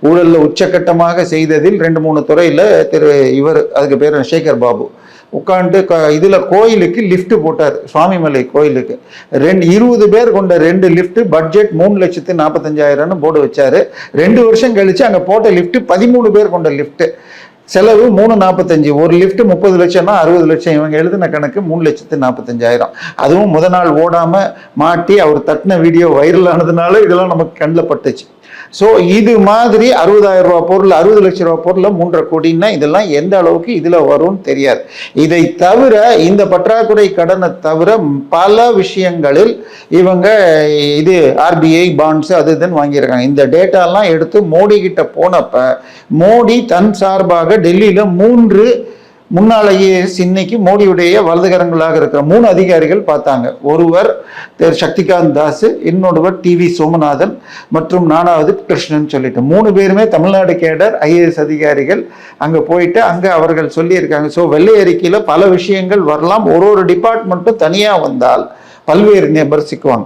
ஊழலில் உச்சக்கட்டமாக செய்ததில் 2-3 துறையில் அதுக்கு பேர் சேகர் பாபு உட்காந்து இதில் கோயிலுக்கு லிஃப்ட் போட்டார். சுவாமிமலை கோயிலுக்கு 20 பேர் கொண்ட 2 லிஃப்ட், பட்ஜெட் 3,45,000 போர்டு வச்சாரு. 2 வருஷம் கழிச்சு அங்கே போட்ட லிஃப்ட் 13 பேர் கொண்ட லிஃப்ட், செலவு 345. ஒரு லிஃப்ட் 30 லட்சம்னா 60 லட்சம். இவங்க எழுதின கணக்கு 3,45,000. அதுவும் முத நாள் ஓடாம மாட்டி அவர் தட்டின வீடியோ வைரல் ஆனதுனால இதெல்லாம் நமக்கு கண்ணில் பட்டுச்சு. ஸோ இது மாதிரி 60,000 ரூபா பொருள், 60 லட்சம் ரூபா பொருள் 3.5 கோடின்னா இதெல்லாம் எந்த அளவுக்கு இதில் வரும்னு தெரியாது. இதை தவிர இந்த பற்றாக்குறை கடனை தவிர பல விஷயங்களில் இவங்க இது ஆர்பிஐ பாண்ட்ஸ் அது இதுன்னு வாங்கியிருக்காங்க. இந்த டேட்டாலாம் எடுத்து மோடி கிட்ட போனப்ப மோடி தன் சார்பாக டெல்லியில் 3 முன்னாள் ஐஏஎஸ் இன்னைக்கு மோடியுடைய வலதுகரங்களாக இருக்கிற 3 அதிகாரிகள் பார்த்தாங்க. ஒருவர் சக்திகாந்த் தாஸ், இன்னொருவர் டிவி சோமநாதன் மற்றும் 4வது கிருஷ்ணன் சொல்லிட்டு 3 பேருமே தமிழ்நாடு கேடர் ஐஏஎஸ் அதிகாரிகள் அங்கே போயிட்டு அங்கே அவர்கள் சொல்லியிருக்காங்க. ஸோ வெள்ளை அறிக்கையில் பல விஷயங்கள் வரலாம். ஒரு டிபார்ட்மெண்ட்டும் தனியாக வந்தால் பல்வேறு நபர் சிக்குவாங்க.